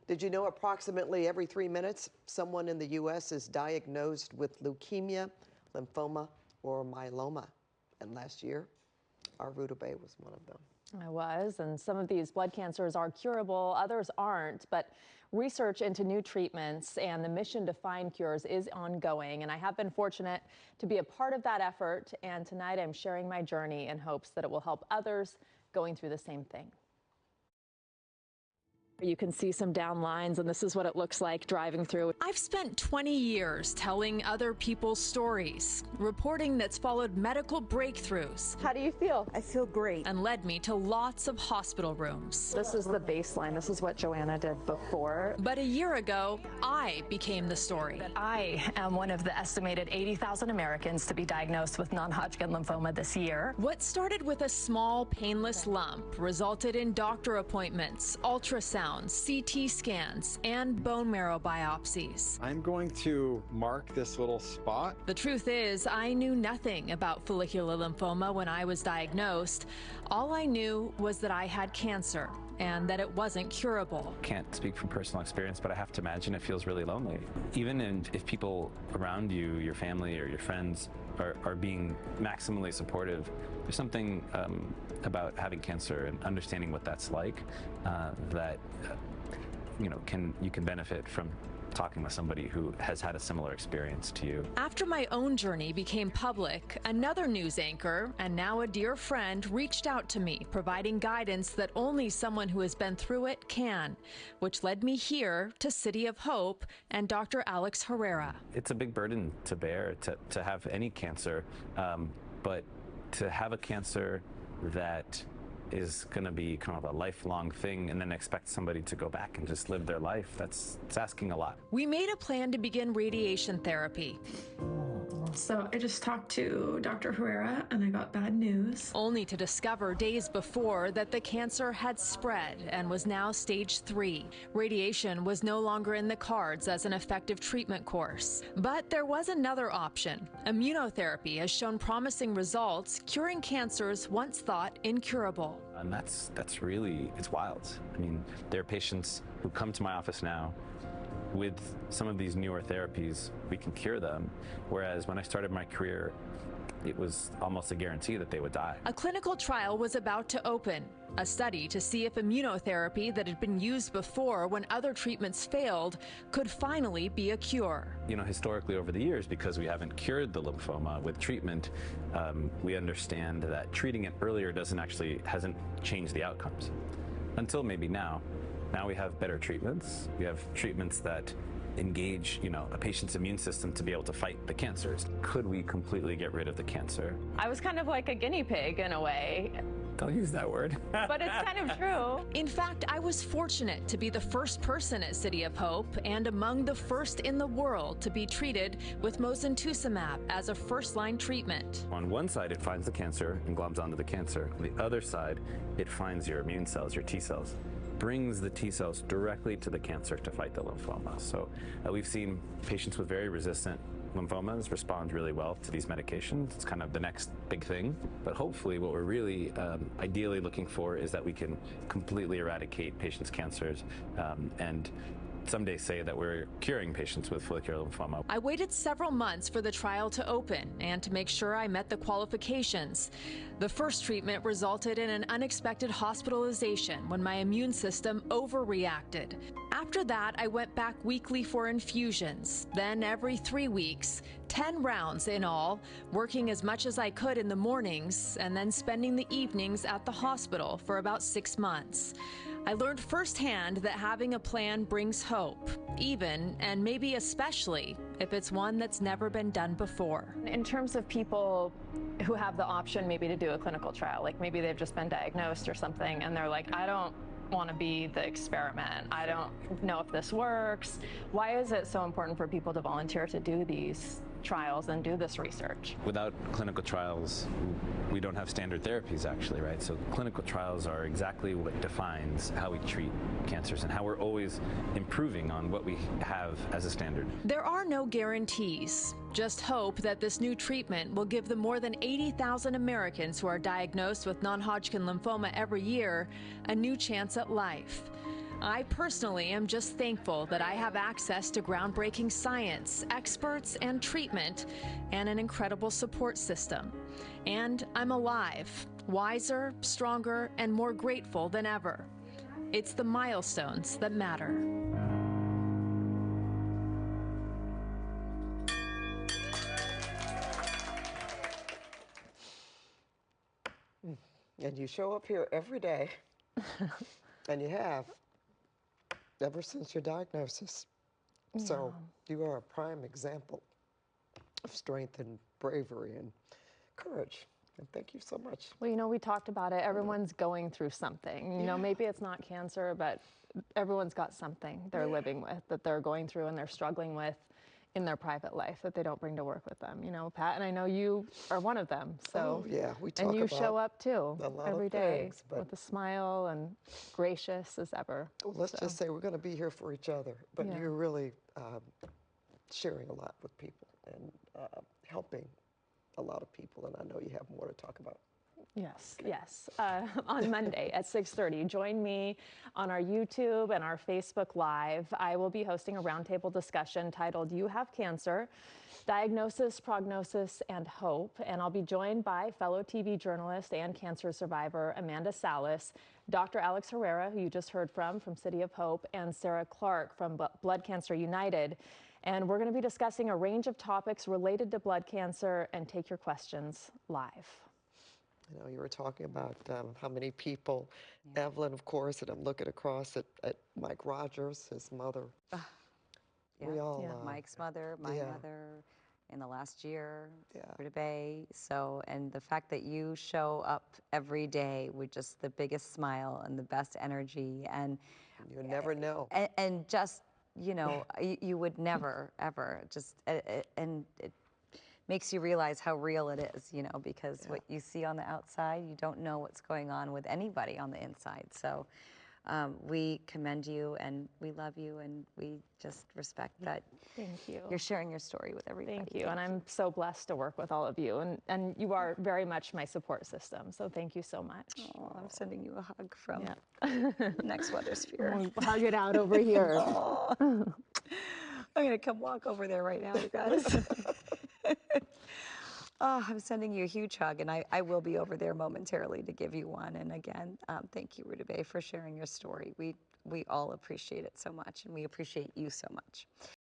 Did you know approximately every 3 minutes, someone in the U.S. is diagnosed with leukemia, lymphoma, or myeloma? And last year, our Rudabeh was one of them. I was, and some of these blood cancers are curable, others aren't, but research into new treatments and the mission to find cures is ongoing, and I have been fortunate to be a part of that effort, and tonight I'm sharing my journey in hopes that it will help others going through the same thing. You can see some down lines, and this is what it looks like driving through. I've spent 20 years telling other people's stories, reporting that's followed medical breakthroughs. How do you feel? I feel great. And led me to lots of hospital rooms. This is the baseline. This is what Joanna did before. But a year ago, I became the story. I am one of the estimated 80,000 Americans to be diagnosed with non-Hodgkin lymphoma this year. What started with a small, painless lump resulted in doctor appointments, ultrasound, CT scans, and bone marrow biopsies. I'm going to mark this little spot. The truth is, I knew nothing about follicular lymphoma when I was diagnosed. All I knew was that I had cancer and that it wasn't curable. Can't speak from personal experience, but I have to imagine it feels really lonely. Even if people around you, your family or your friends, are being maximally supportive, there's something about having cancer and understanding what that's like that you can benefit from talking with somebody who has had a similar experience to you. After my own journey became public, another news anchor, and now a dear friend, reached out to me, providing guidance that only someone who has been through it can, which led me here to City of Hope and Dr. Alex Herrera. It's a big burden to bear to have any cancer, but to have a cancer that is going to be kind of a lifelong thing and then expect somebody to go back and just live their life, it's asking a lot. We made a plan to begin radiation therapy. So I just talked to Dr. Herrera and I got bad news. Only to discover days before that the cancer had spread and was now stage 3. Radiation was no longer in the cards as an effective treatment course. But there was another option. Immunotherapy has shown promising results, curing cancers once thought incurable. And that's really, it's wild. I mean, there are patients who come to my office now with some of these newer therapies, we can cure them. Whereas when I started my career, it was almost a guarantee that they would die. A clinical trial was about to open, a study to see if immunotherapy that had been used before when other treatments failed could finally be a cure. You know, historically over the years, because we haven't cured the lymphoma with treatment, we understand that treating it earlier hasn't changed the outcomes. Until maybe now. Now we have better treatments. We have treatments that engage, a patient's immune system to be able to fight the cancers. Could we completely get rid of the cancer? I was kind of like a guinea pig in a way. Don't use that word. But it's kind of true. In fact, I was fortunate to be the first person at City of Hope and among the first in the world to be treated with mosunetuzumab as a first-line treatment. On one side, it finds the cancer and globs onto the cancer. On the other side, it finds your immune cells, your T cells. Brings the T cells directly to the cancer to fight the lymphoma. So we've seen patients with very resistant lymphomas respond really well to these medications. It's kind of the next big thing. But hopefully what we're really ideally looking for is that we can completely eradicate patients' cancers and someday say that we're curing patients with follicular lymphoma. I waited several months for the trial to open and to make sure I met the qualifications. The first treatment resulted in an unexpected hospitalization when my immune system overreacted. After that, I went back weekly for infusions, then every 3 weeks, 10 rounds in all, working as much as I could in the mornings and then spending the evenings at the hospital for about 6 months. I learned firsthand that having a plan brings hope, even and maybe especially if it's one that's never been done before. In terms of people who have the option maybe to do a clinical trial, like maybe they've just been diagnosed or something and they're like, I don't want to be the experiment. I don't know if this works. Why is it so important for people to volunteer to do these trials and do this research? Without clinical trials, we don't have standard therapies actually, right? So clinical trials are exactly what defines how we treat cancers and how we're always improving on what we have as a standard. There are no guarantees, just hope that this new treatment will give the more than 80,000 Americans who are diagnosed with non-Hodgkin lymphoma every year a new chance at life. I personally am just thankful that I have access to groundbreaking science, experts, and treatment, and an incredible support system. And I'm alive, wiser, stronger, and more grateful than ever. It's the milestones that matter. And you show up here every day, and you have ever since your diagnosis. So you are a prime example of strength and bravery and courage. And thank you so much. Well, you know, we talked about it. Everyone's going through something. You know, maybe it's not cancer, but everyone's got something they're living with, that they're going through and they're struggling with in their private life that they don't bring to work with them. You know, Pat, and I know you are one of them. So, yeah, we talk and you about show up too a lot every of day things, but with a smile and gracious as ever. well, let's just say we're going to be here for each other. But Yeah. you're really sharing a lot with people and helping a lot of people. And I know you have more to talk about. Yes, yes. On Monday at 6:30, join me on our YouTube and our Facebook Live. I will be hosting a roundtable discussion titled "You Have Cancer, Diagnosis, Prognosis, and Hope." And I'll be joined by fellow TV journalist and cancer survivor Amanda Salas, Dr. Alex Herrera, who you just heard from City of Hope, and Sarah Clark from Blood Cancer United. And we're going to be discussing a range of topics related to blood cancer and take your questions live. You know, you were talking about how many people, Evelyn, of course, and I'm looking across at Mike Rogers, his mother. We all, Mike's mother, my mother, in the last year, Yeah. Rudabeh. So, and the fact that you show up every day with just the biggest smile and the best energy, and you never know. And just, you know, you would never, ever just, and it makes you realize how real it is, you know, because what you see on the outside, you don't know what's going on with anybody on the inside. So we commend you and we love you and we just respect that. Thank you. You're sharing your story with everybody. Thank you. And I'm so blessed to work with all of you. And you are very much my support system. So thank you so much. Oh, I'm sending you a hug from next weather sphere. We'll hug it out over here. I'm going to come walk over there right now, you guys. I'm sending you a huge hug, and I will be over there momentarily to give you one. And again, thank you, Rudabeh, for sharing your story. We all appreciate it so much, and we appreciate you so much.